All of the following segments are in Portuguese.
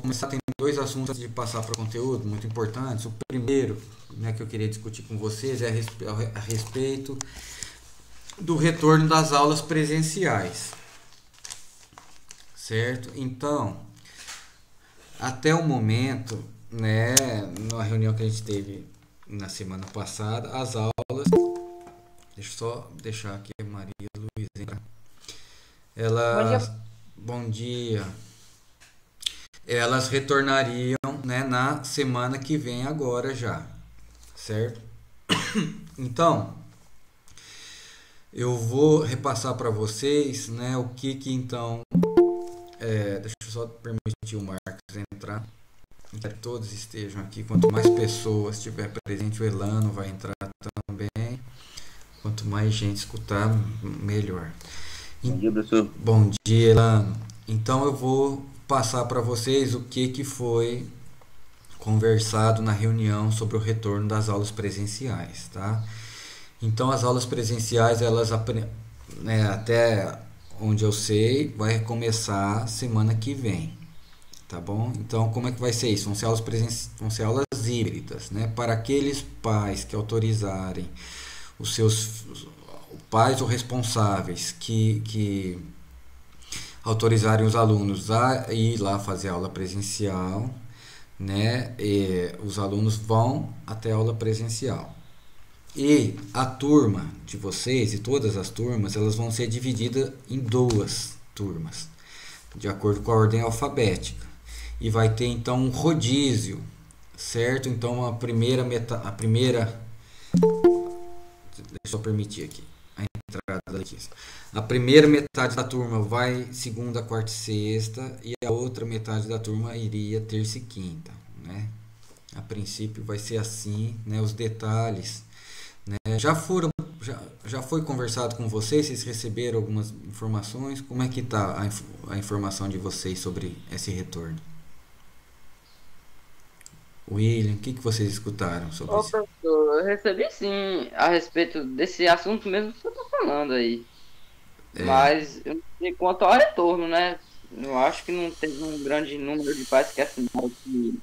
começar, tem dois assuntos antes de passar para o conteúdo muito importantes. O primeiro, né, que eu queria discutir com vocês é a respeito do retorno das aulas presenciais, certo? Então, até o momento, né, na reunião que a gente teve na semana passada, as aulas, deixa eu só deixar aqui a Maria Luísa entrar. Bom dia. Elas, bom dia. Elas retornariam, né, na semana que vem agora já, certo? Então, eu vou repassar para vocês, né, o que então, deixa eu só permitir o Marcos entrar, para que todos estejam aqui. Quanto mais pessoas estiver presente, o Elano vai entrar também. Quanto mais gente escutar, melhor. Bom dia, professor. Bom dia, Elano. Então eu vou passar para vocês o que foi conversado na reunião sobre o retorno das aulas presenciais, tá? Então as aulas presenciais, elas, né, até onde eu sei, vai começar semana que vem, tá bom? Então como é que vai ser isso? Vão ser aulas híbridas, né? Para aqueles pais que autorizarem os seus pais ou responsáveis que autorizarem os alunos a ir lá fazer aula presencial, né? E os alunos vão até a aula presencial. E a turma de vocês e todas as turmas, elas vão ser divididas em duas turmas, de acordo com a ordem alfabética. E vai ter então um rodízio, certo? Então deixa eu permitir aqui a entrada da Letícia. A primeira metade da turma vai segunda, quarta e sexta, e a outra metade da turma iria terça e quinta, né? A princípio vai ser assim, né? Os detalhes, né? Já foi conversado com vocês? Vocês receberam algumas informações? Como é que está a informação de vocês sobre esse retorno? William, o que vocês escutaram sobre Ô, isso? professor, eu recebi sim a respeito desse assunto mesmo que você está falando aí. É, Mas eu não sei quanto ao retorno, né? Eu acho que não teve um grande número de pais que assinaram para que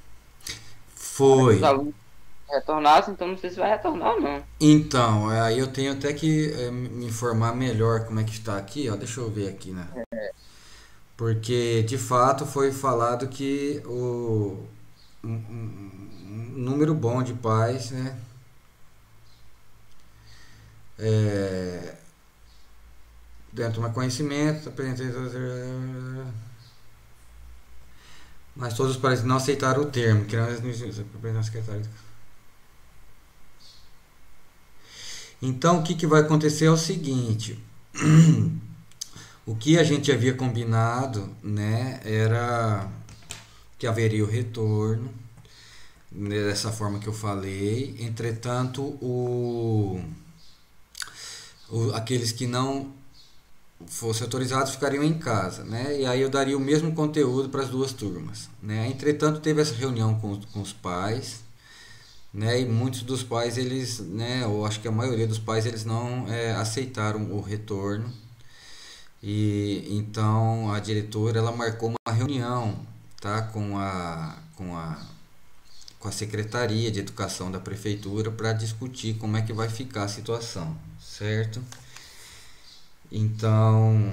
os foi. alunos retornassem, então não sei se vai retornar ou não. Então, aí eu tenho até que me informar melhor como é que está aqui, ó. Deixa eu ver aqui, né? Porque de fato foi falado que um número bom de pais, né? É, dentro do conhecimento, mas todos parecem não aceitar o termo. Então, o que vai acontecer é o seguinte: o que a gente havia combinado, né, era que haveria o retorno, né, dessa forma que eu falei. Entretanto, aqueles que não fossem autorizados ficariam em casa, né? E aí eu daria o mesmo conteúdo para as duas turmas, né? Entretanto, teve essa reunião com os pais, né? E muitos dos pais, eles, né? Eu acho que a maioria dos pais, eles não aceitaram o retorno. E então a diretora, ela marcou uma reunião, tá? Com a Secretaria de Educação da Prefeitura para discutir como é que vai ficar a situação, certo? Então,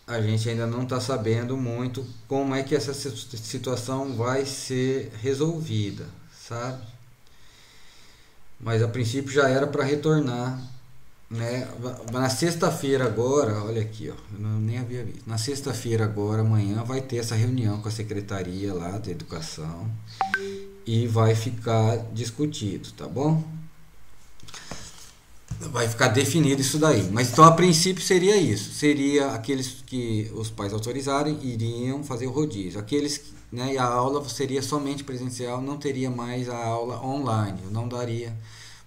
a gente ainda não está sabendo muito como é que essa situação vai ser resolvida, sabe? Mas a princípio já era para retornar, né? Na sexta-feira agora, olha aqui, ó, eu nem havia visto. Na sexta-feira agora, amanhã, vai ter essa reunião com a Secretaria lá de Educação e vai ficar discutido, tá bom? Vai ficar definido isso daí. Mas então a princípio seria isso. Seria aqueles que os pais autorizarem iriam fazer o rodízio. Aqueles, né, e a aula seria somente presencial, não teria mais a aula online. Eu não daria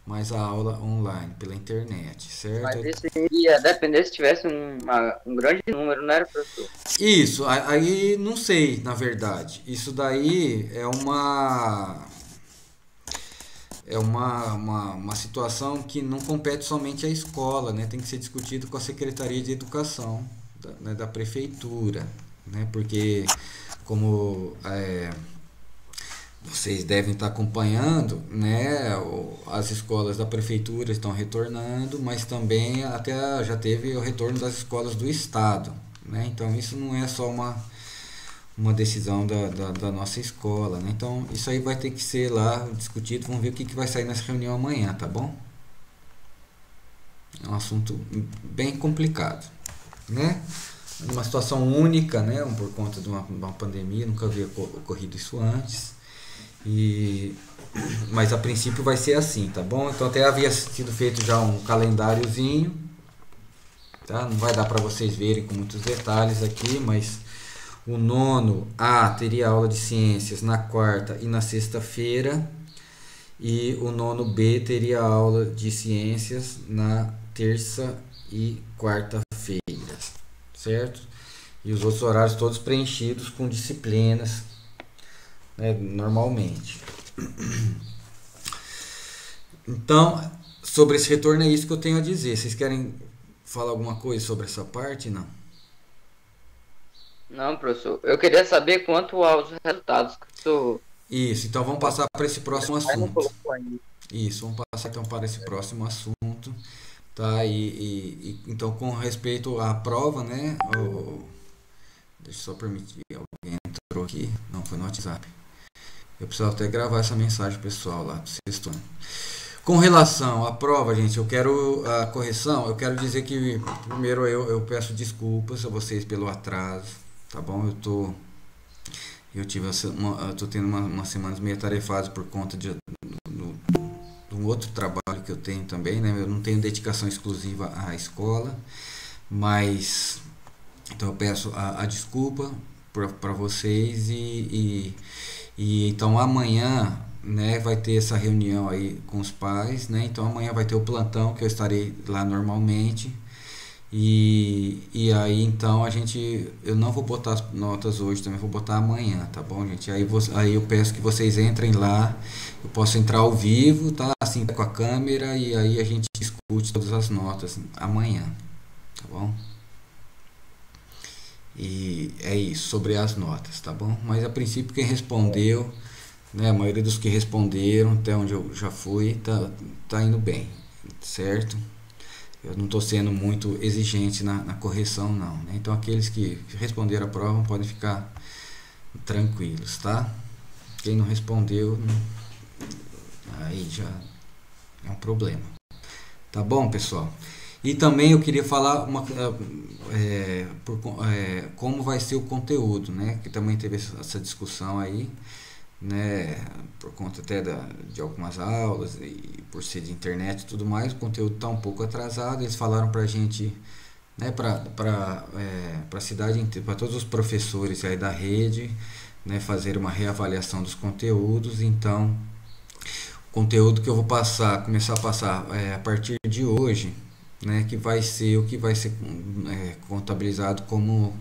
mais a aula online pela internet, certo? Mas isso iria depender se tivesse um grande número, não era, professor? Isso, aí não sei, na verdade. Isso daí uma situação que não compete somente à escola, né? Tem que ser discutido com a Secretaria de Educação da, né, da Prefeitura, né? Porque como vocês devem estar acompanhando, né? As escolas da prefeitura estão retornando, mas também até já teve o retorno das escolas do estado, né? Então isso não é só uma decisão da nossa escola, né? Então isso aí vai ter que ser lá discutido. Vamos ver o que vai sair nessa reunião amanhã, tá bom? É um assunto bem complicado, né? Uma situação única, né? Por conta de uma pandemia, nunca havia ocorrido isso antes. Mas a princípio vai ser assim, tá bom? Então até havia sido feito já um calendáriozinho, tá? Não vai dar para vocês verem com muitos detalhes aqui, mas o nono A teria aula de ciências na quarta e na sexta-feira, e o nono B teria aula de ciências na terça e quarta-feira, certo? E os outros horários todos preenchidos com disciplinas, né, normalmente. Então, sobre esse retorno é isso que eu tenho a dizer. Vocês querem falar alguma coisa sobre essa parte? Não? Não, professor. Eu queria saber quanto aos resultados que o senhor Isso, então vamos passar para esse próximo não assunto. colocou ainda. Isso, vamos passar então para esse próximo assunto, tá? Então, com respeito à prova, né? Deixa eu só permitir, alguém entrou aqui, não, foi no WhatsApp. Eu preciso até gravar essa mensagem pessoal lá do sexto ano. Com relação à prova, gente, eu quero a correção. Eu quero dizer que primeiro eu peço desculpas a vocês pelo atraso, tá bom? Eu tô tendo umas semanas meio atarefadas por conta de um outro trabalho que eu tenho também, né? Eu não tenho dedicação exclusiva à escola, mas então eu peço a desculpa para vocês e então amanhã, né, vai ter essa reunião aí com os pais, né? Então amanhã vai ter o plantão que eu estarei lá normalmente. E aí então eu não vou botar as notas hoje, também vou botar amanhã, tá bom, gente? Aí eu peço que vocês entrem lá, eu posso entrar ao vivo, tá? Assim com a câmera, e aí a gente discute todas as notas amanhã, tá bom? E é isso, sobre as notas, tá bom? Mas a princípio quem respondeu, né, a maioria dos que responderam, até onde eu já fui, tá indo bem, certo? Eu não estou sendo muito exigente na correção, não, né? Então aqueles que responderam a prova podem ficar tranquilos, tá? Quem não respondeu, aí já é um problema. Tá bom, pessoal? E também eu queria falar como vai ser o conteúdo, né? Que também teve essa discussão aí, né? Por conta até de algumas aulas e por ser de internet e tudo mais, o conteúdo está um pouco atrasado. Eles falaram pra gente, né? Para a cidade inteira, para todos os professores aí da rede, né? Fazer uma reavaliação dos conteúdos. Então, o conteúdo que eu vou começar a passar a partir de hoje, né, que vai ser o que vai ser contabilizado como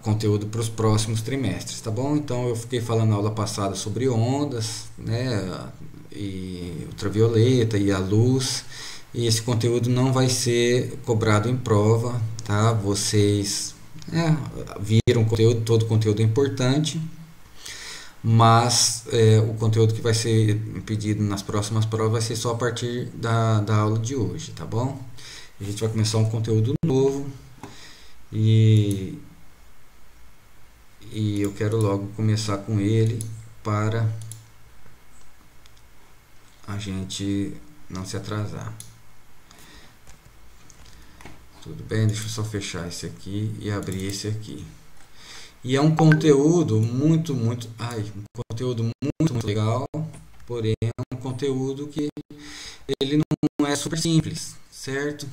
conteúdo para os próximos trimestres, tá bom? Então eu fiquei falando na aula passada sobre ondas, né, e ultravioleta e a luz, e esse conteúdo não vai ser cobrado em prova, tá? Vocês viram o conteúdo, todo o conteúdo é importante, mas o conteúdo que vai ser pedido nas próximas provas vai ser só a partir da aula de hoje, tá bom? A gente vai começar um conteúdo novo e eu quero logo começar com ele para a gente não se atrasar. Tudo bem? Deixa eu só fechar esse aqui e abrir esse aqui. E é um conteúdo um conteúdo muito legal, porém é um conteúdo que ele não é super simples, certo?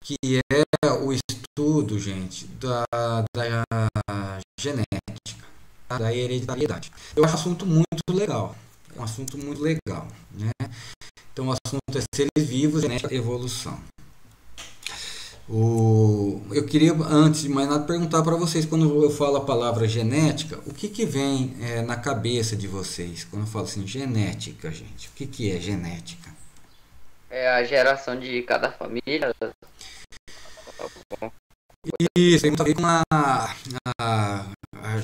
Que é o estudo, gente, da genética, da hereditariedade. Eu acho um assunto muito legal, né? Então o assunto é seres vivos, genética e evolução. Eu queria, antes de mais nada, perguntar para vocês, quando eu falo a palavra genética, o que vem na cabeça de vocês? Quando eu falo assim, genética, gente, o que é genética? É a geração de cada família. Isso, tem muito a ver com a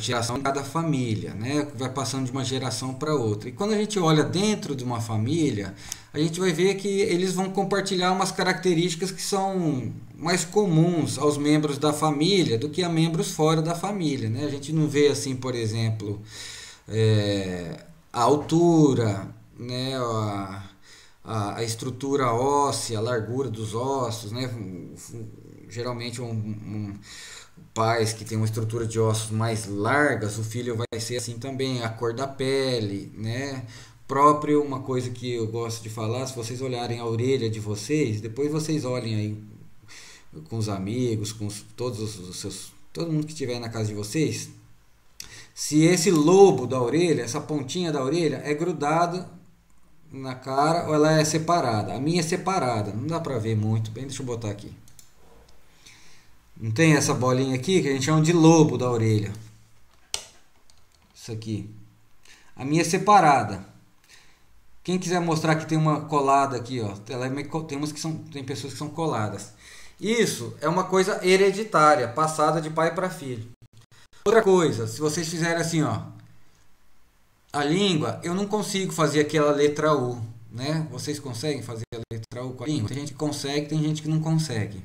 geração de cada família, né? Vai passando de uma geração para outra. E quando a gente olha dentro de uma família, a gente vai ver que eles vão compartilhar umas características que são mais comuns aos membros da família do que a membros fora da família, né? A gente não vê assim, por exemplo, a altura, né? A estrutura óssea, a largura dos ossos, né? Geralmente pais que têm uma estrutura de ossos mais largas, o filho vai ser assim também, a cor da pele, né? Próprio, uma coisa que eu gosto de falar, se vocês olharem a orelha de vocês, depois vocês olhem aí com os amigos, com todos os seus, todo mundo que estiver na casa de vocês, se esse lobo da orelha, essa pontinha da orelha é grudada na cara ou ela é separada. A minha é separada, não dá pra ver muito bem, deixa eu botar aqui. Não tem essa bolinha aqui que a gente chama de lobo da orelha. Isso aqui. A minha é separada. Quem quiser mostrar que tem uma colada aqui, ó, tem pessoas que são coladas. Isso é uma coisa hereditária, passada de pai para filho. Outra coisa, se vocês fizerem assim, ó, a língua, eu não consigo fazer aquela letra U, né? Vocês conseguem fazer a letra U com a língua? Tem gente que consegue, tem gente que não consegue.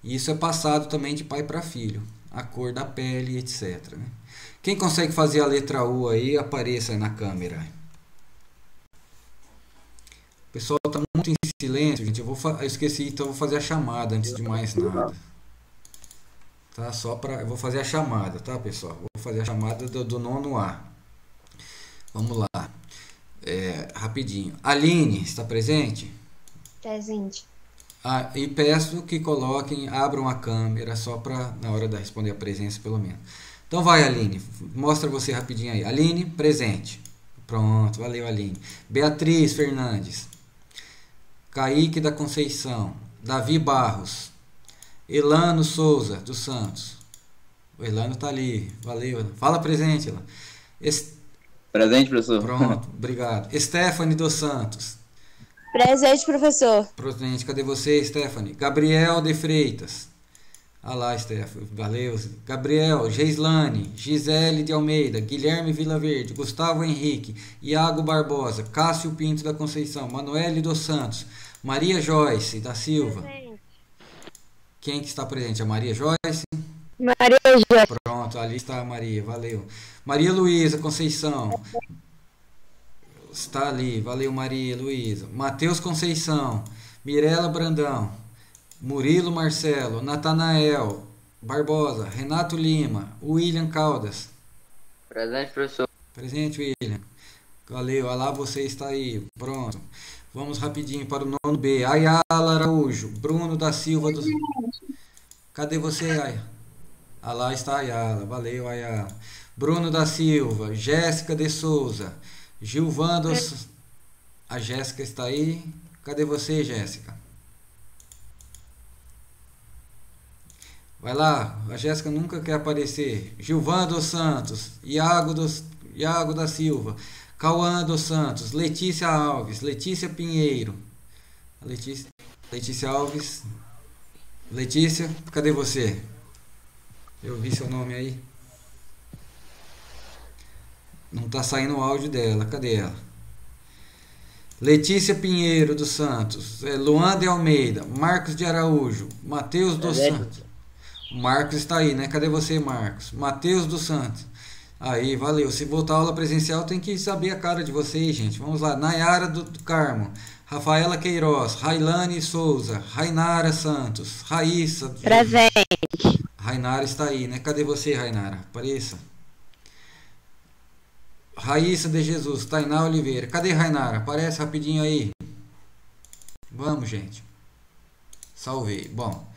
Isso é passado também de pai para filho, a cor da pele, etc, né? Quem consegue fazer a letra U aí, apareça aí na câmera. O pessoal está muito em silêncio, gente. Eu esqueci, então eu vou fazer a chamada antes de mais nada. Tá? Eu vou fazer a chamada, tá, pessoal? Vou fazer a chamada do nono A. Vamos lá. Rapidinho. Aline, está presente? Presente. E peço que abram a câmera só para na hora de responder a presença, pelo menos. Então vai, Aline, mostra você rapidinho aí. Aline, presente. Pronto, valeu, Aline. Beatriz Fernandes. Kaique da Conceição. Davi Barros. Elano Souza dos Santos. O Elano tá ali, valeu. Fala presente, Elano. Presente, professor. Pronto, obrigado. Stephanie dos Santos. Presente, professor. Presente, cadê você, Stephanie? Gabriel de Freitas. Ah lá, Stephanie, valeu. Gabriel, Geislane, Gisele de Almeida, Guilherme Vilaverde, Gustavo Henrique, Iago Barbosa, Cássio Pinto da Conceição, Manoele dos Santos, Maria Joyce da Silva. Presente. Quem que está presente? A Maria Joyce? Maria Joyce. Pronto, ali está a Maria, valeu. Maria Luísa Conceição. Está ali, valeu Maria Luísa. Matheus Conceição, Mirela Brandão, Murilo Marcelo, Natanael Barbosa, Renato Lima, William Caldas. Presente, professor. Presente, William. Valeu, olha lá, você está aí. Pronto. Vamos rapidinho para o nono B. Ayala Araújo, Bruno da Silva dos... Cadê você, Ayala? Ah, lá está a Ayala. Valeu, Ayala. Bruno da Silva, Jéssica de Souza, Gilvando... A Jéssica está aí. Cadê você, Jéssica? Vai lá, a Jéssica nunca quer aparecer. Gilvan dos Santos, Iago da Silva, Cauã dos Santos, Letícia Alves, Letícia Pinheiro. Letícia Alves. Letícia, cadê você? Eu vi seu nome aí. Não está saindo o áudio dela, cadê ela? Letícia Pinheiro dos Santos, Luan de Almeida, Marcos de Araújo, Matheus dos Santos. Marcos está aí, né? Cadê você, Marcos? Matheus dos Santos. Aí, valeu. Se voltar a aula presencial, tem que saber a cara de vocês, gente. Vamos lá. Nayara do Carmo, Rafaela Queiroz, Railane Souza, Rainara Santos, Raíssa. Presente. Rainara está aí, né? Cadê você, Rainara? Apareça. Raíssa de Jesus, Tainá Oliveira. Cadê Rainara? Aparece rapidinho aí. Vamos, gente. Salvei. Bom,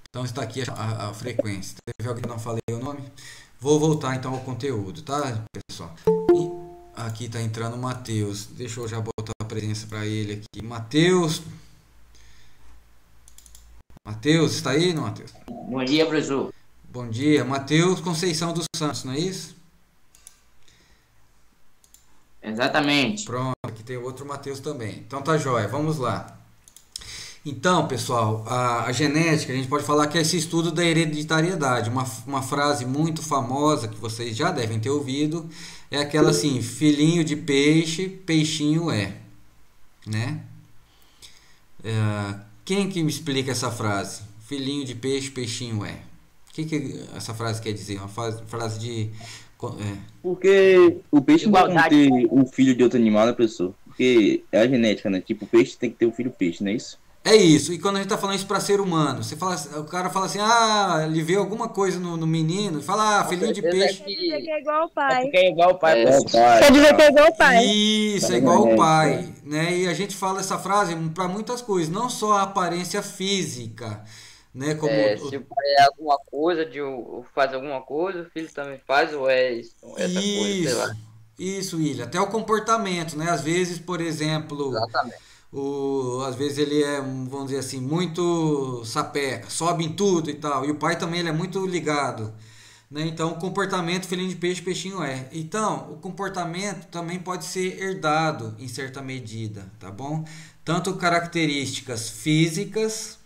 então está aqui a frequência. Teve alguém que não falei o nome? Vou voltar então ao conteúdo, tá, pessoal? E aqui está entrando o Matheus. Deixa eu já botar a presença para ele aqui. Matheus. Matheus, está aí, não, Matheus? Bom dia, professor. Bom dia. Matheus Conceição dos Santos, não é isso? Exatamente. Pronto, aqui tem outro Matheus também. Então tá jóia, vamos lá. Então, pessoal, a genética, a gente pode falar que é esse estudo da hereditariedade. Uma frase muito famosa que vocês já devem ter ouvido é aquela assim: filhinho de peixe, peixinho é. Né? Quem que me explica essa frase? Filhinho de peixe, peixinho é. O que essa frase quer dizer? Uma frase de... Porque o peixe não Igualdade. tem como ter um filho de outro animal, né, professor? Porque é a genética, né? Tipo, o peixe tem que ter um filho peixe, não é isso? É isso, e quando a gente está falando isso para ser humano, o cara fala assim, ele vê alguma coisa no menino, e fala, filhinho de peixe. Quer dizer que é igual ao É pai. porque é igual o pai. É o pai. Quer dizer que é igual ao pai. Isso, é igual ao pai, né? E a gente fala essa frase para muitas coisas, não só a aparência física, né? Como Se o pai é alguma coisa, faz alguma coisa, o filho também faz, ou é essa coisa, sei lá. Isso, William. Até o comportamento, né? Às vezes, por exemplo, Exatamente. às vezes ele é, vamos dizer assim, muito sapeca, sobe em tudo e tal. E o pai também ele é muito ligado, né? Então, o comportamento, filhinho de peixe, peixinho é. Então, o comportamento também pode ser herdado em certa medida, tá bom? Tanto características físicas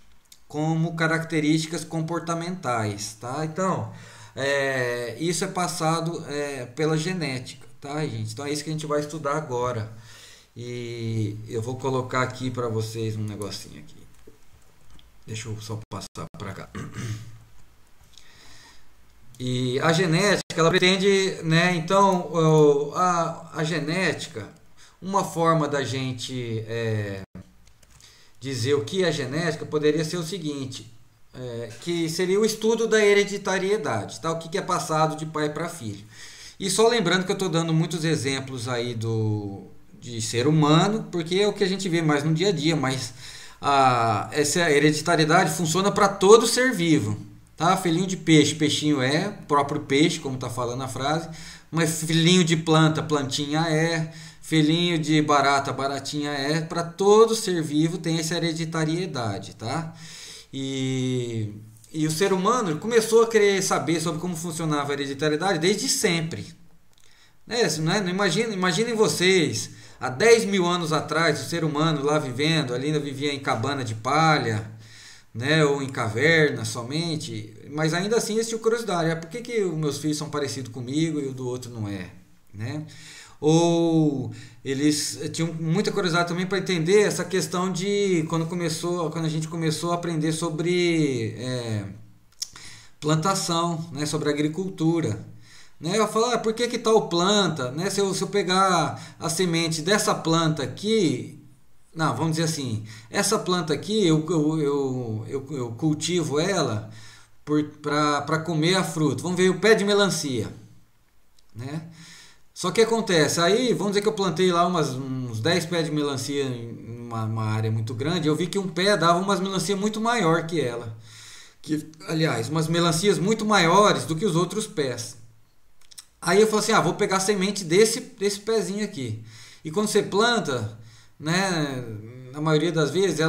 como características comportamentais, tá? Então, isso é passado pela genética, tá, gente? Então é isso que a gente vai estudar agora. E eu vou colocar aqui para vocês um negocinho aqui. Deixa eu só passar para cá. E a genética, ela pretende, né? Então, a genética, uma forma da gente dizer o que é genética poderia ser o seguinte, que seria o estudo da hereditariedade, tá? O que é passado de pai para filho. E só lembrando que eu estou dando muitos exemplos aí de ser humano, porque é o que a gente vê mais no dia a dia, mas essa hereditariedade funciona para todo ser vivo, tá? Filhinho de peixe, peixinho é, próprio peixe, como está falando a frase, mas filhinho de planta, plantinha é, filhinho de barata, baratinha é, para todo ser vivo tem essa hereditariedade, tá? E o ser humano começou a querer saber sobre como funcionava a hereditariedade desde sempre. Imaginem vocês, há 10 mil anos atrás, o ser humano lá vivendo, ali ainda vivia em cabana de palha, né, ou em caverna somente, mas ainda assim eles tinham curiosidade. Por que os meus filhos são parecidos comigo e o do outro não é? Né? Ou eles tinham muita curiosidade também para entender essa questão de quando a gente começou a aprender sobre plantação, né, sobre agricultura, né? Eu falo, por que tal planta, né? Se eu pegar a semente dessa planta aqui, não, vamos dizer assim, essa planta aqui eu cultivo ela para comer a fruta. Vamos ver o pé de melancia, né? Só que acontece, aí vamos dizer que eu plantei lá uns 10 pés de melancia em uma área muito grande, eu vi que um pé dava umas melancia muito maior que ela. Aliás, umas melancias muito maiores do que os outros pés. Aí eu falei assim, vou pegar a semente desse pezinho aqui. E quando você planta, né, na maioria das vezes,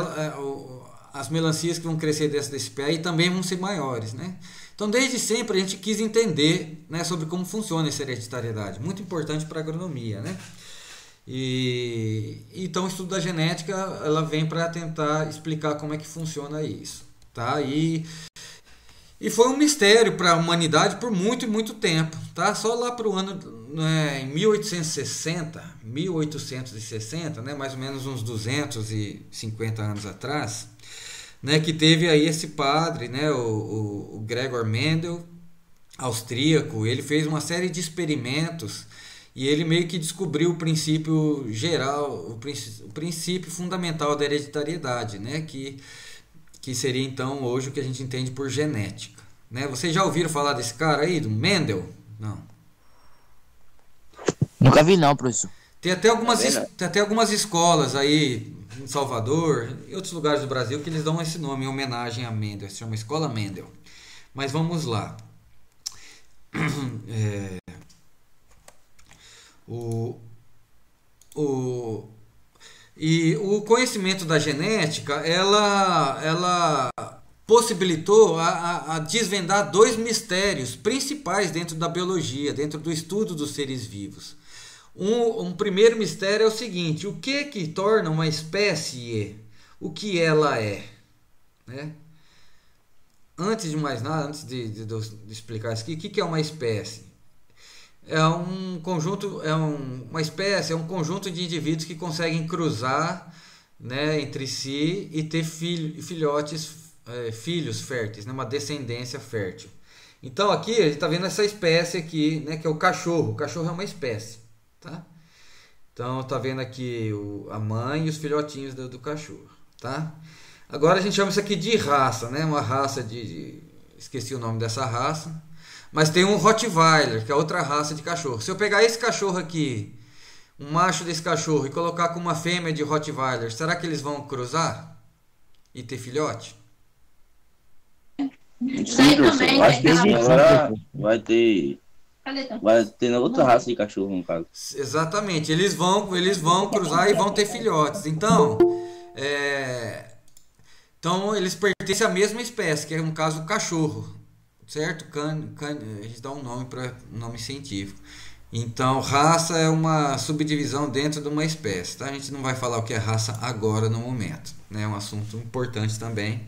as melancias que vão crescer desse pé aí também vão ser maiores, né? Então, desde sempre a gente quis entender, né, sobre como funciona essa hereditariedade, muito importante para a agronomia, né? Então, o estudo da genética, ela vem para tentar explicar como é que funciona isso, tá? E foi um mistério para a humanidade por muito e muito tempo, tá? Só lá para o ano em 1860, né, mais ou menos uns 250 anos atrás, né, que teve aí esse padre, né, o Gregor Mendel, austríaco. Ele fez uma série de experimentos e ele meio que descobriu o princípio geral, o princípio fundamental da hereditariedade, né, que seria então hoje o que a gente entende por genética, né? Vocês já ouviram falar desse cara aí, do Mendel? Não. Nunca vi não, professor. Tem até algumas escolas aí em Salvador, em outros lugares do Brasil, que eles dão esse nome em homenagem a Mendel, se chama Escola Mendel. Mas vamos lá. E o conhecimento da genética, ela possibilitou a desvendar dois mistérios principais dentro da biologia, dentro do estudo dos seres vivos. Um primeiro mistério é o seguinte: o que torna uma espécie o que ela é, né? Antes de mais nada, antes de explicar isso aqui, o que é uma espécie? É um conjunto, uma espécie, é um conjunto de indivíduos que conseguem cruzar, né, entre si e ter filhotes, filhos férteis, né, uma descendência fértil. Então aqui a gente está vendo essa espécie aqui, né, que é o cachorro. O cachorro é uma espécie, tá? Então está vendo aqui a mãe e os filhotinhos do cachorro, tá? Agora a gente chama isso aqui de raça, né? Uma raça esqueci o nome dessa raça. Mas tem um Rottweiler, que é outra raça de cachorro. Se eu pegar esse cachorro aqui, um macho desse cachorro, e colocar com uma fêmea de Rottweiler, será que eles vão cruzar e ter filhote? Sim, professor. Acho que sim. Agora vai ter outra raça de cachorro, no caso. Exatamente. Eles vão cruzar e vão ter filhotes. Então, eles pertencem à mesma espécie, que é no caso o cachorro. Certo? A gente dá um nome científico. Então, raça é uma subdivisão dentro de uma espécie, tá? A gente não vai falar o que é raça agora no momento, né? É um assunto importante também.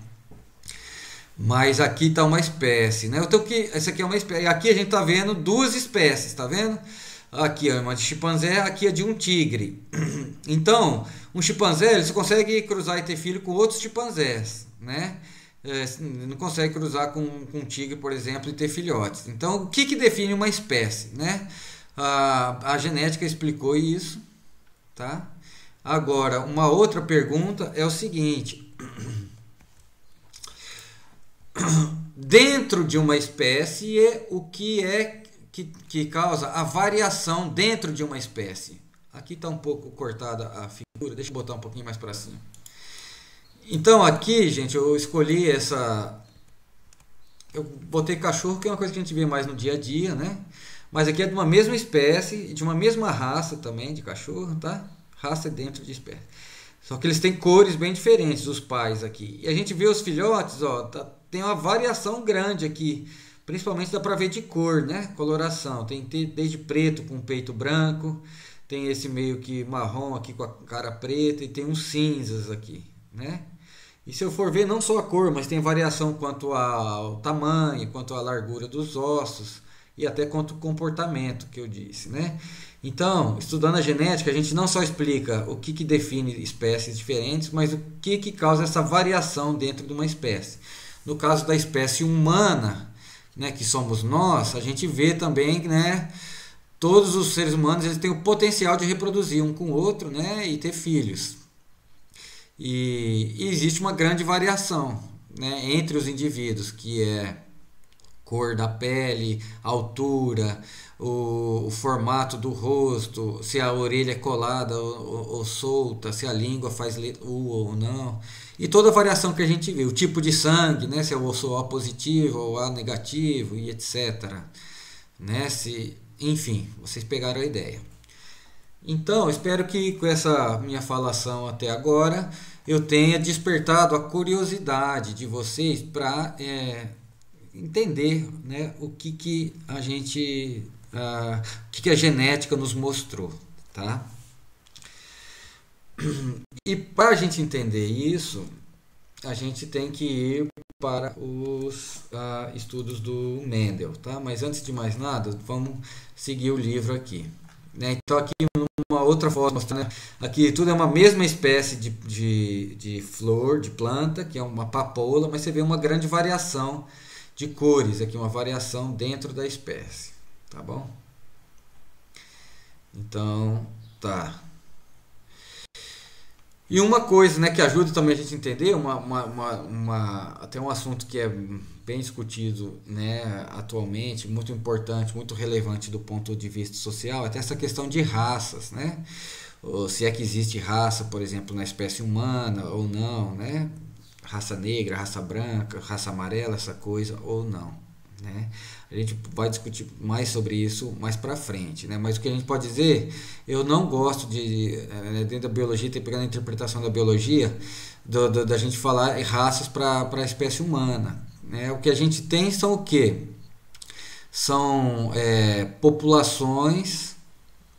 Mas aqui está uma espécie, né? Então, essa aqui é uma espécie. Aqui a gente está vendo duas espécies, tá vendo? Aqui é uma de chimpanzé, aqui é de um tigre. Então, um chimpanzé ele consegue cruzar e ter filho com outros chimpanzés, né? Não consegue cruzar com um tigre, por exemplo, e ter filhotes. Então, o que define uma espécie, né? A genética explicou isso, tá? Agora, uma outra pergunta é o seguinte: dentro de uma espécie, o que é que causa a variação dentro de uma espécie? Aqui está um pouco cortada a figura, deixa eu botar um pouquinho mais para cima. Então aqui, gente, eu escolhi eu botei cachorro, que é uma coisa que a gente vê mais no dia a dia, né? Mas aqui é de uma mesma espécie, de uma mesma raça também de cachorro, tá? Raça dentro de espécie. Só que eles têm cores bem diferentes, os pais aqui. E a gente vê os filhotes, ó, tem uma variação grande aqui. Principalmente dá pra ver de cor, né? Coloração. Tem desde preto com peito branco, tem esse meio que marrom aqui com a cara preta e tem uns cinzas aqui, né? E se eu for ver, não só a cor, mas tem variação quanto ao tamanho, quanto à largura dos ossos e até quanto ao comportamento, que eu disse, né? Então, estudando a genética, a gente não só explica o que define espécies diferentes, mas o que causa essa variação dentro de uma espécie. No caso da espécie humana, né, que somos nós, a gente vê também, né, todos os seres humanos eles têm o potencial de reproduzir um com o outro, né, e ter filhos. E existe uma grande variação, né, entre os indivíduos, que é cor da pele, altura, o formato do rosto, se a orelha é colada ou solta, se a língua faz U ou não, e toda a variação que a gente vê, o tipo de sangue, né, se eu sou O positivo ou A negativo e etc. Né, enfim, vocês pegaram a ideia. Então, espero que com essa minha falação até agora eu tenha despertado a curiosidade de vocês para entender, né, o que a gente, o que a genética nos mostrou, tá? E para a gente entender isso, a gente tem que ir para os estudos do Mendel, tá? Mas antes de mais nada, vamos seguir o livro aqui, né? Então aqui uma outra foto mostrando, aqui tudo é uma mesma espécie de flor, de planta, que é uma papoula, mas você vê uma grande variação de cores, aqui uma variação dentro da espécie, tá bom? Então, tá. E uma coisa, né, que ajuda também a gente a entender, até um assunto que é bem discutido, né, atualmente, muito importante, muito relevante do ponto de vista social, até essa questão de raças, né? Ou se é que existe raça, por exemplo, na espécie humana ou não, né? Raça negra, raça branca, raça amarela, essa coisa ou não, né? A gente vai discutir mais sobre isso mais para frente, né? Mas o que a gente pode dizer, eu não gosto dentro da biologia, pegando a interpretação da biologia, da gente falar raças para a espécie humana, né? O que a gente tem são o quê? São populações,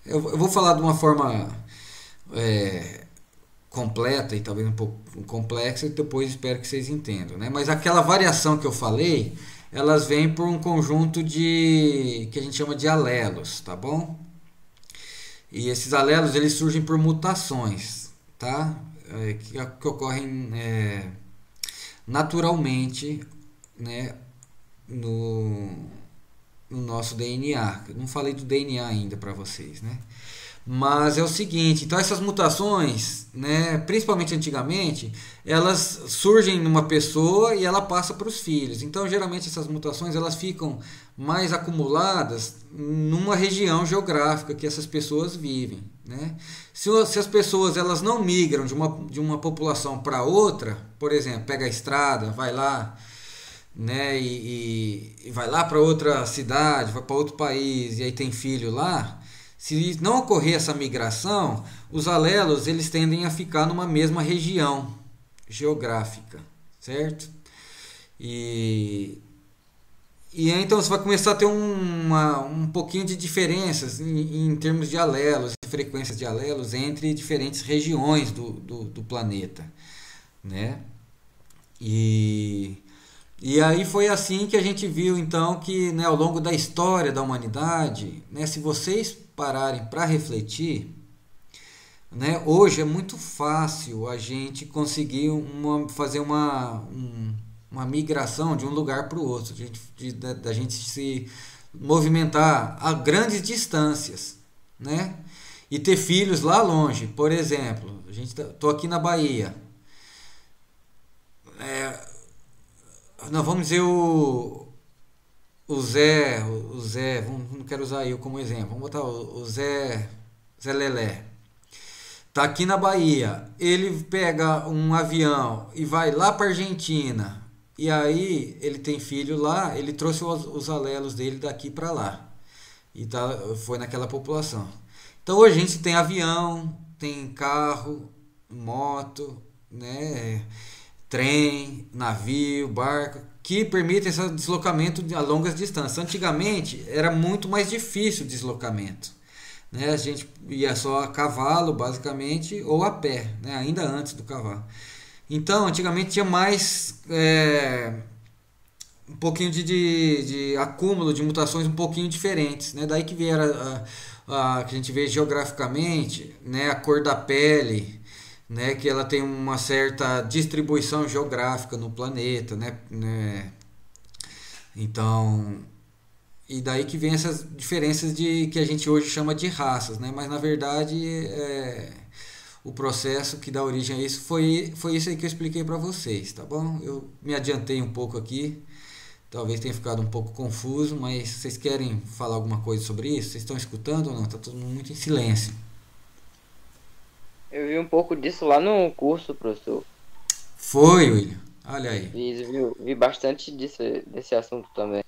eu vou falar de uma forma completa e talvez um pouco complexa, e depois espero que vocês entendam, né? Mas aquela variação que eu falei, elas vêm por um conjunto de que a gente chama de alelos, tá bom? E esses alelos eles surgem por mutações, tá? Que ocorrem naturalmente, né, no nosso DNA. Eu não falei do DNA ainda para vocês, né? Mas é o seguinte, então essas mutações, né, principalmente antigamente, elas surgem numa pessoa e ela passa para os filhos. Então, geralmente essas mutações elas ficam mais acumuladas numa região geográfica que essas pessoas vivem, né? Se as pessoas elas não migram de uma população para outra, por exemplo, pega a estrada, vai lá, né, e vai lá para outra cidade, vai para outro país e aí tem filho lá. Se não ocorrer essa migração, os alelos eles tendem a ficar numa mesma região geográfica, certo? E aí, então você vai começar a ter um pouquinho de diferenças em termos de alelos, de frequências de alelos entre diferentes regiões do planeta, né? E aí foi assim que a gente viu então que, né, ao longo da história da humanidade, né, se vocês pararem para refletir, né, hoje é muito fácil a gente conseguir fazer uma migração de um lugar para o outro, da gente se movimentar a grandes distâncias, né, e ter filhos lá longe. Por exemplo, tô aqui na Bahia. Não, vamos dizer o Zé, não quero usar eu como exemplo, vamos botar o Zé Lelé. Tá aqui na Bahia, ele pega um avião e vai lá para Argentina, e aí ele tem filho lá, ele trouxe os alelos dele daqui para lá, e foi naquela população. Então hoje a gente tem avião, tem carro, moto, né, trem, navio, barco, que permitem esse deslocamento a longas distâncias. Antigamente era muito mais difícil o deslocamento, né? A gente ia só a cavalo, basicamente, ou a pé, né? Ainda antes do cavalo. Então, antigamente tinha mais um pouquinho de acúmulo de mutações um pouquinho diferentes, né? Daí que vieram que a gente vê geograficamente, né? A cor da pele, né, que ela tem uma certa distribuição geográfica no planeta, né? Então, e daí que vem essas diferenças que a gente hoje chama de raças, né? Mas na verdade o processo que dá origem a isso foi isso aí que eu expliquei para vocês, tá bom? Eu me adiantei um pouco aqui, talvez tenha ficado um pouco confuso, mas vocês querem falar alguma coisa sobre isso? Vocês estão escutando ou não? Tá todo mundo muito em silêncio. Eu vi um pouco disso lá no curso, professor. Foi, William. Olha aí. Vi bastante desse assunto também.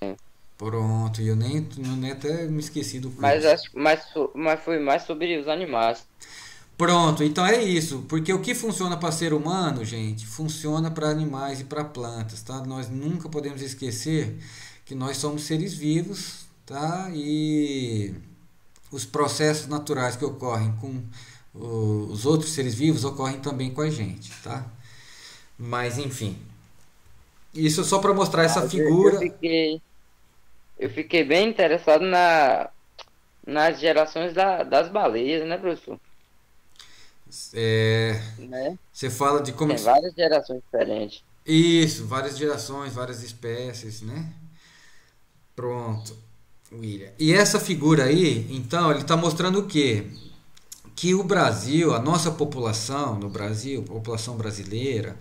Pronto, e eu nem até me esqueci do curso. Mas foi mais sobre os animais. Pronto, então é isso. Porque o que funciona para ser humano, gente, funciona para animais e para plantas, tá? Nós nunca podemos esquecer que nós somos seres vivos, tá? E os processos naturais que ocorrem com os outros seres vivos ocorrem também com a gente, tá? Mas enfim, isso só para mostrar essa figura. Eu fiquei bem interessado nas gerações das baleias, né, professor? Né? Você fala de como tem várias gerações diferentes. Isso, várias gerações, várias espécies, né? Pronto, William. E essa figura aí, então, ele está mostrando o quê? Que o Brasil, a nossa população no Brasil, a população brasileira,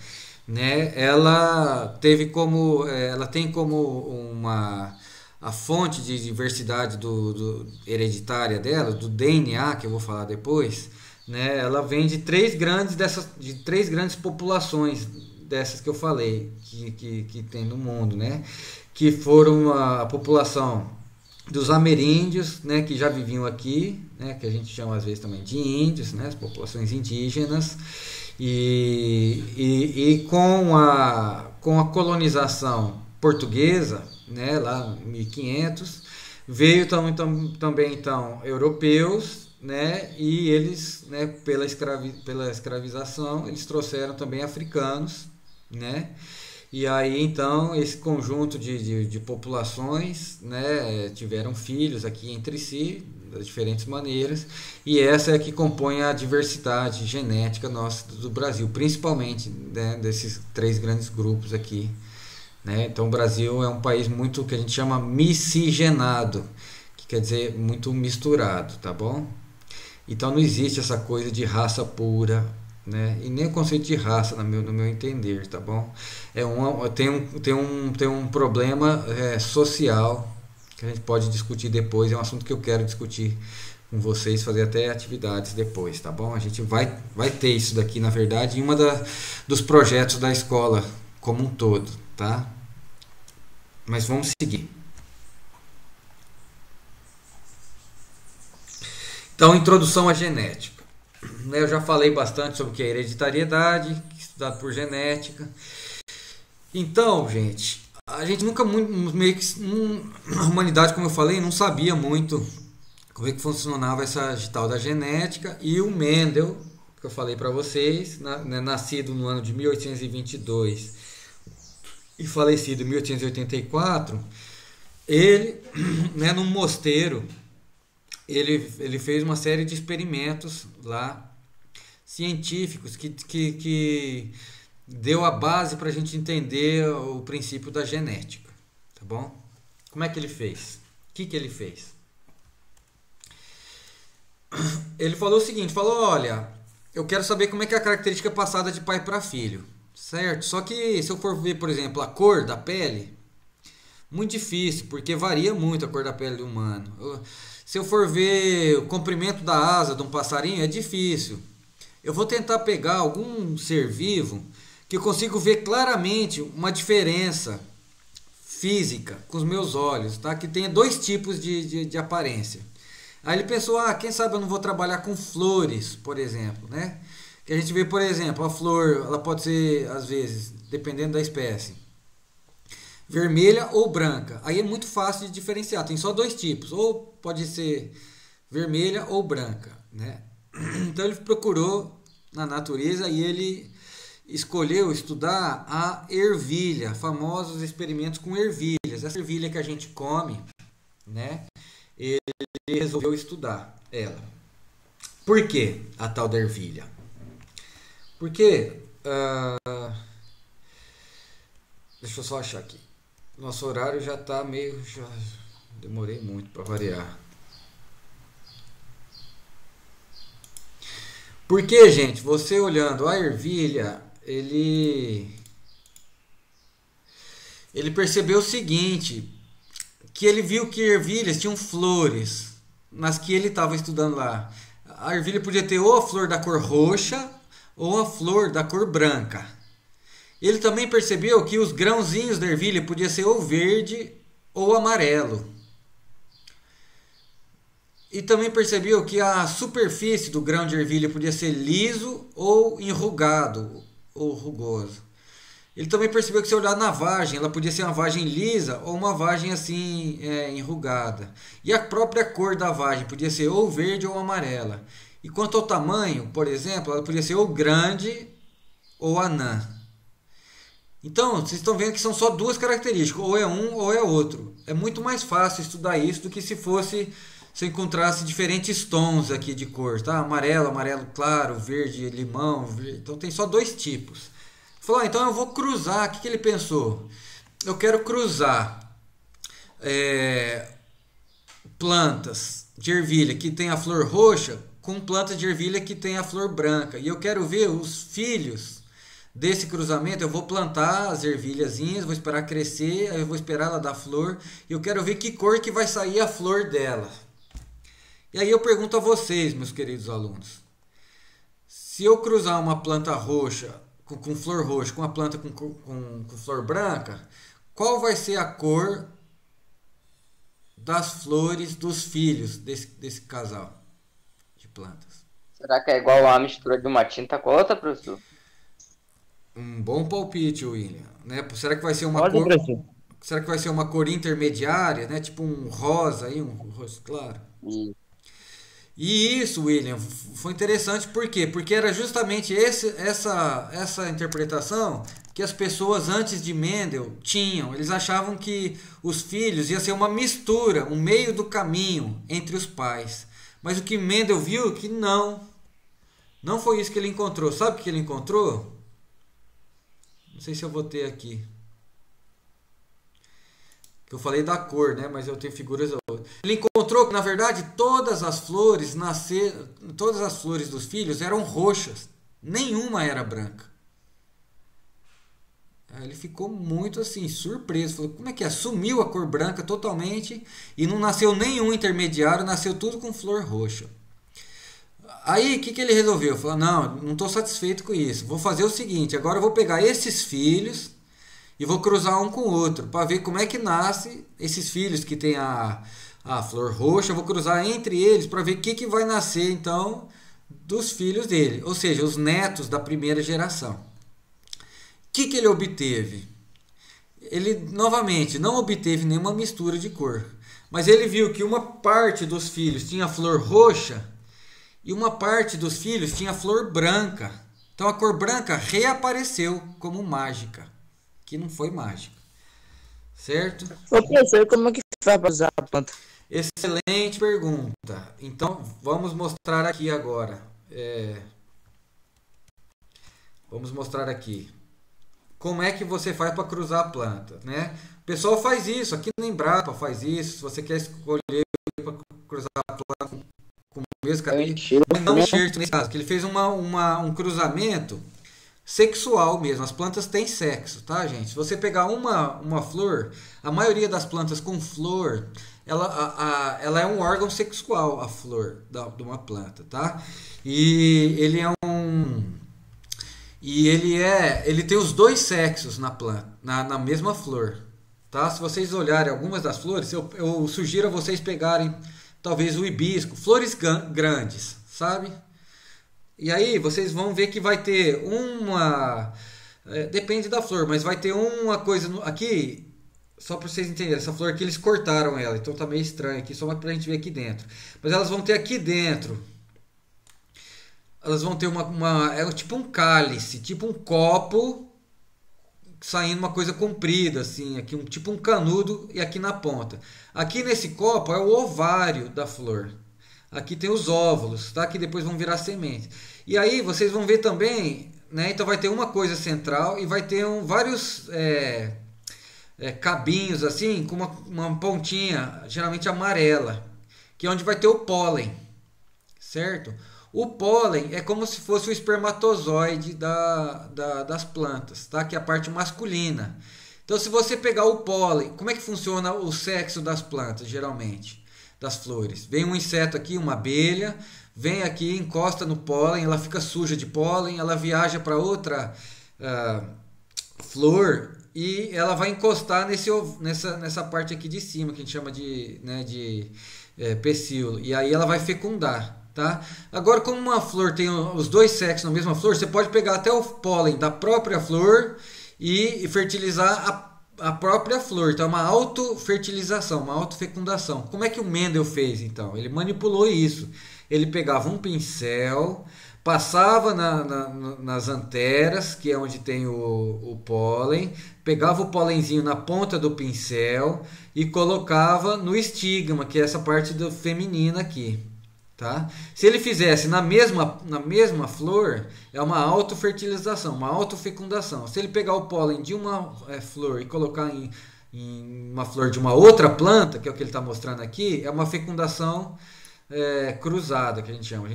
né, ela tem como a fonte de diversidade hereditária dela, do DNA, que eu vou falar depois, né, ela vem de três grandes populações dessas que eu falei, que tem no mundo, né, que foram a população dos ameríndios, né, que já viviam aqui, né, que a gente chama às vezes também de índios, né, as populações indígenas, e com a colonização portuguesa, né, lá em 1500, veio também então europeus, né? E eles, né, pela escravização, eles trouxeram também africanos, né? E aí então esse conjunto de populações, né, tiveram filhos aqui entre si, das diferentes maneiras, e essa é que compõe a diversidade genética nossa do Brasil, principalmente, né, desses três grandes grupos aqui, né? Então o Brasil é um país muito que a gente chama miscigenado, que quer dizer muito misturado, tá bom? Então não existe essa coisa de raça pura, né? E nem o conceito de raça no meu entender, tá bom? Tem um problema social que a gente pode discutir depois, é um assunto que eu quero discutir com vocês, fazer até atividades depois, tá bom? A gente vai ter isso daqui, na verdade, em dos projetos da escola como um todo, tá? Mas vamos seguir. Então, introdução à genética. Eu já falei bastante sobre o que é hereditariedade, estudado por genética. Então, gente, a gente nunca meio que a humanidade, como eu falei, não sabia muito como é que funcionava essa tal da genética. E o Mendel, que eu falei para vocês, nascido no ano de 1822 e falecido em 1884, ele, né, num mosteiro, ele fez uma série de experimentos lá, científicos, que deu a base para a gente entender o princípio da genética, tá bom? Como é que ele fez? O que ele fez? Ele falou o seguinte, olha, eu quero saber como é que é a característica passada de pai para filho, certo? Só que se eu for ver, por exemplo, a cor da pele, muito difícil, porque varia muito a cor da pele do humano. Se eu for ver o comprimento da asa de um passarinho, é difícil. Eu vou tentar pegar algum ser vivo que eu consigo ver claramente uma diferença física com os meus olhos, tá? Que tenha dois tipos de aparência. Aí ele pensou, quem sabe eu não vou trabalhar com flores, por exemplo, né? Que a gente vê, por exemplo, a flor, ela pode ser, às vezes, dependendo da espécie, vermelha ou branca. Aí é muito fácil de diferenciar, tem só dois tipos, ou pode ser vermelha ou branca, né? Então ele procurou na natureza e ele escolheu estudar a ervilha, famosos experimentos com ervilhas. Essa ervilha que a gente come, né? Ele resolveu estudar ela. Por que a tal da ervilha? Porque, deixa eu só achar aqui. Nosso horário já está meio... Já demorei muito para variar. Porque, gente, você olhando a ervilha, ele percebeu o seguinte, que ele viu que ervilhas tinham flores, nas que ele estava estudando lá. A ervilha podia ter ou a flor da cor roxa ou a flor da cor branca. Ele também percebeu que os grãozinhos da ervilha podia ser ou verde ou amarelo. E também percebeu que a superfície do grão de ervilha podia ser liso ou enrugado ou rugoso. Ele também percebeu que se olhar na vagem, ela podia ser uma vagem lisa ou uma vagem assim enrugada. E a própria cor da vagem podia ser ou verde ou amarela. E quanto ao tamanho, por exemplo, ela podia ser ou grande ou anã. Então, vocês estão vendo que são só duas características, ou é um ou é outro. É muito mais fácil estudar isso do que se eu encontrasse diferentes tons aqui de cor, tá? Amarelo, amarelo claro, verde, limão, verde. Então tem só dois tipos. Falou, então eu vou cruzar. O que ele pensou? Eu quero cruzar plantas de ervilha que tem a flor roxa com plantas de ervilha que tem a flor branca. E eu quero ver os filhos desse cruzamento. Eu vou plantar as ervilhazinhas, vou esperar crescer, aí eu vou esperar ela dar flor. E eu quero ver que cor que vai sair a flor dela. E aí eu pergunto a vocês, meus queridos alunos. Se eu cruzar uma planta roxa com flor roxa com uma planta com flor branca, qual vai ser a cor das flores dos filhos desse casal de plantas? Será que é igual a mistura de uma tinta com a outra, professor? Um bom palpite, William, né? Será que vai ser uma Pode, cor? professor. Será que vai ser uma cor intermediária, né? Tipo um rosa aí, um rosa claro. E isso, William, foi interessante por quê? Porque era justamente essa interpretação que as pessoas antes de Mendel tinham. Eles achavam que os filhos ia ser uma mistura, um meio do caminho entre os pais. Mas o que Mendel viu que não foi isso que ele encontrou. Sabe o que ele encontrou? Não sei se eu vou ter aqui. Que eu falei da cor, né? Mas eu tenho figuras. Ele encontrou que, na verdade, todas as flores dos filhos eram roxas. Nenhuma era branca. Aí ele ficou muito assim, surpreso. Falou, como é que é? Sumiu a cor branca totalmente e não nasceu nenhum intermediário, nasceu tudo com flor roxa. Aí o que ele resolveu? Falou, não estou satisfeito com isso. Vou fazer o seguinte, agora eu vou pegar esses filhos e vou cruzar um com o outro para ver como é que nasce esses filhos que tem a flor roxa. Eu vou cruzar entre eles para ver o que vai nascer então dos filhos dele, ou seja, os netos da primeira geração. O que ele obteve? Ele novamente não obteve nenhuma mistura de cor, mas ele viu que uma parte dos filhos tinha flor roxa e uma parte dos filhos tinha flor branca. Então a cor branca reapareceu como mágica, que não foi mágica, certo? Ô, professor, como é que faz para usar a planta? Excelente pergunta. Então vamos mostrar aqui agora. Vamos mostrar aqui como é que você faz para cruzar a planta, né? O pessoal faz isso, aqui no Embrapa faz isso. Se você quer escolher para cruzar a planta com o mesmo caminho, não enxerto nesse caso, que ele fez um cruzamento sexual mesmo. As plantas têm sexo, tá, gente? Se você pegar uma flor, a maioria das plantas com flor, ela é um órgão sexual, a flor de uma planta, tá? E ele tem os dois sexos na planta, na mesma flor, tá? Se vocês olharem algumas das flores, eu sugiro a vocês pegarem talvez o hibisco, flores grandes, sabe? E aí vocês vão ver que vai ter depende da flor, mas vai ter uma coisa aqui, só para vocês entenderem, essa flor aqui eles cortaram ela, então tá meio estranho aqui, só para a gente ver aqui dentro. Mas elas vão ter aqui dentro, elas vão ter tipo um cálice, tipo um copo saindo uma coisa comprida assim, aqui tipo um canudo e aqui na ponta. Aqui nesse copo é o ovário da flor. Aqui tem os óvulos, tá? Que depois vão virar semente. E aí vocês vão ver também, né? Então vai ter uma coisa central e vai ter vários cabinhos assim, com uma pontinha, geralmente amarela, que é onde vai ter o pólen, certo? O pólen é como se fosse o espermatozoide das plantas, tá? Que é a parte masculina. Então, se você pegar o pólen, como é que funciona o sexo das plantas, geralmente? Das flores. Vem um inseto aqui, uma abelha, vem aqui, encosta no pólen, ela fica suja de pólen, ela viaja para outra flor e ela vai encostar nessa parte aqui de cima, que a gente chama de pecíolo. E aí ela vai fecundar. Tá? Agora, como uma flor tem os dois sexos na mesma flor, você pode pegar até o pólen da própria flor e fertilizar a própria flor. Então é uma autofertilização, uma autofecundação. Como é que o Mendel fez então? Ele manipulou isso. Ele pegava um pincel, passava nas anteras, que é onde tem o pólen, pegava o pólenzinho na ponta do pincel e colocava no estigma, que é essa parte feminina aqui. Tá? Se ele fizesse na mesma flor, é uma autofertilização, uma autofecundação. Se ele pegar o pólen de uma flor e colocar em uma flor de uma outra planta, que é o que ele está mostrando aqui, é uma fecundação cruzada, que a gente chama.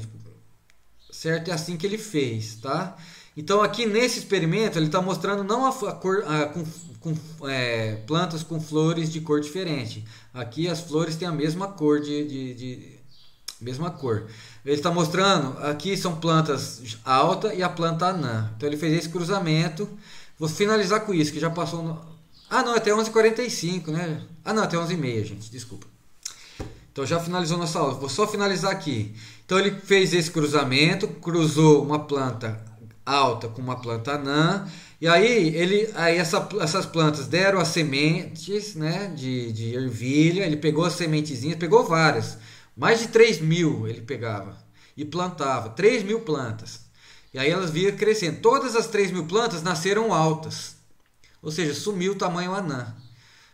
Certo? É assim que ele fez. Tá? Então aqui nesse experimento ele está mostrando não a cor plantas com flores de cor diferente. Aqui as flores têm a mesma cor mesma cor. Ele está mostrando, aqui são plantas alta e a planta anã. Então ele fez esse cruzamento. Vou finalizar com isso, que já passou até 11h45, né? Até 11h30, gente, desculpa. Então já finalizou nossa aula. Vou só finalizar aqui. Então ele fez esse cruzamento, cruzou uma planta alta com uma planta anã. E aí essas plantas deram as sementes, né, de ervilha. Ele pegou as sementezinhas, pegou várias. Mais de 3.000 ele pegava e plantava, 3.000 plantas. E aí elas vinham crescendo. Todas as 3.000 plantas nasceram altas. Ou seja, sumiu o tamanho anã.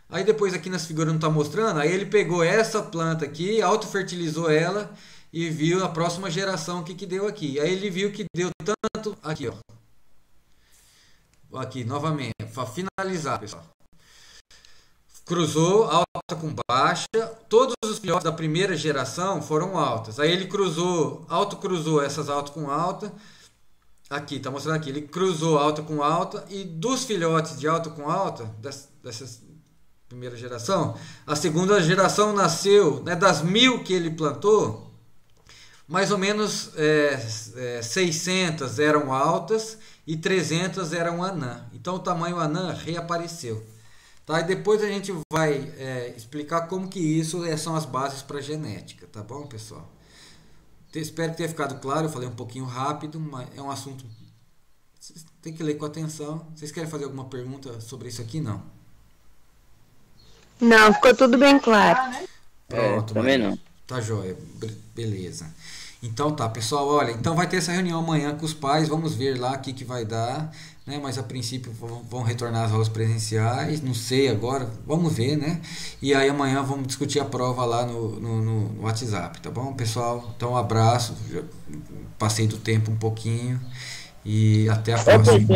Aí depois aqui nas figuras não está mostrando, aí ele pegou essa planta aqui, autofertilizou ela e viu a próxima geração que deu aqui. Aí ele viu que deu tanto aqui, ó. Aqui novamente, para finalizar, pessoal. Cruzou alta com baixa, todos os filhotes da primeira geração foram altas. Aí ele autocruzou essas altas com alta. Aqui, tá mostrando aqui, ele cruzou alta com alta e dos filhotes de alta com alta, dessas primeira geração, a segunda geração nasceu, né, das 1.000 que ele plantou, mais ou menos 600 eram altas e 300 eram anã. Então o tamanho anã reapareceu. Tá? E depois a gente vai explicar como que isso são as bases para genética, tá bom, pessoal? Espero que tenha ficado claro, eu falei um pouquinho rápido, mas é um assunto vocês tem que ler com atenção. Vocês querem fazer alguma pergunta sobre isso aqui? Não. Não, ficou tudo bem claro. Pronto, também Maria. não. Tá joia, beleza. Então tá, pessoal, olha, então vai ter essa reunião amanhã com os pais, vamos ver lá o que vai dar, né? Mas a princípio vão retornar as aulas presenciais, não sei agora, vamos ver, né? E aí amanhã vamos discutir a prova lá no WhatsApp, tá bom, pessoal? Então um abraço, já passei do tempo um pouquinho e até a próxima.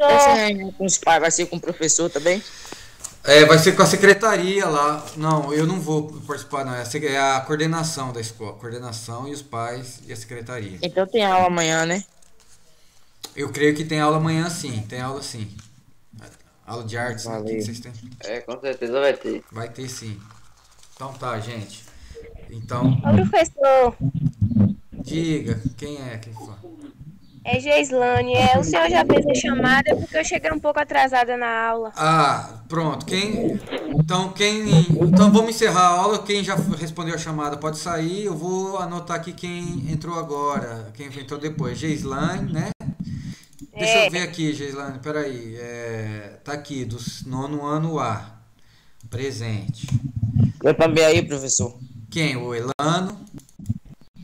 Essa reunião com os pais vai ser com o professor também? Vai ser com a secretaria lá. Não, eu não vou participar, não. É a coordenação da escola. Coordenação e os pais e a secretaria. Então tem aula amanhã, né? Eu creio que tem aula amanhã, sim. Tem aula, sim. Aula de artes, né? O que Valeu. vocês têm? Com certeza vai ter. Vai ter, sim. Então tá, gente. Então, Ô, professor, diga. Quem é? Quem fala? é Geislane. O senhor já fez a chamada porque eu cheguei um pouco atrasada na aula. Ah, pronto. Então vamos encerrar a aula. Quem já respondeu a chamada pode sair. Eu vou anotar aqui quem entrou agora, quem entrou depois. Geislane, né? Deixa eu ver aqui, Geislane, peraí. Tá aqui, do 9º ano A. Presente. Eu também aí, professor. Quem? O Elano?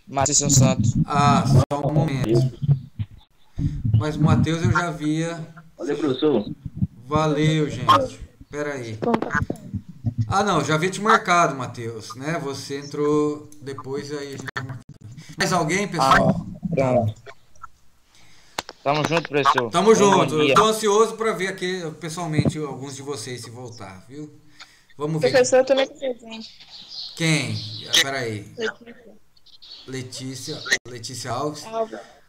Márcio Santos. Ah, só um momento. Mas o Matheus eu já via. Valeu, professor. Valeu, gente. Peraí. Ah, não, já havia te marcado, Matheus, né? Você entrou depois, aí a gente vai marcar. Mais alguém, pessoal? Pronto. Tamo junto, professor. Tamo junto. Bom dia. Eu tô ansioso para ver aqui pessoalmente alguns de vocês se voltar, viu? Vamos ver. Professor, eu também tô presente. Quem? Peraí. Letícia Alves.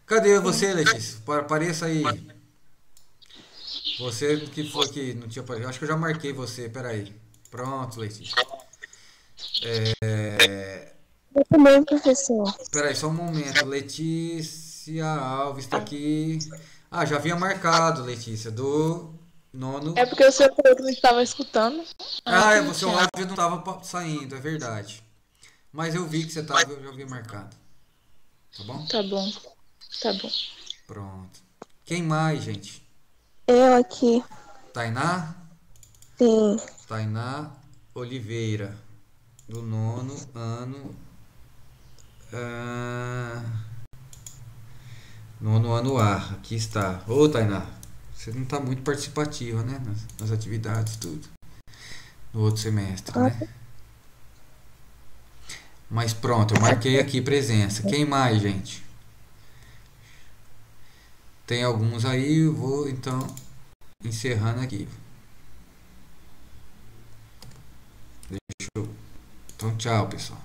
Cadê você, Letícia? Apareça aí. Você que foi que não tinha aparecido. Acho que eu já marquei você. Peraí. Pronto, Letícia. Eu também, professor. Peraí, só um momento. Letícia Alves está aqui. Ah, já havia marcado, Letícia, do 9º. É porque o senhor falou que não estava escutando. O seu áudio não estava saindo, é verdade. Mas eu vi que você estava, eu já havia marcado. Tá bom? Tá bom. Tá bom. Pronto. Quem mais, gente? Eu aqui. Tainá? Sim. Tainá Oliveira, do 9º ano. 9º ano A. Aqui está. Ô, Tainá, você não está muito participativa, né? Nas atividades, tudo. No outro semestre, né? Mas pronto, eu marquei aqui presença. Quem mais, gente? Tem alguns aí, eu vou então encerrando aqui. Então, tchau, pessoal.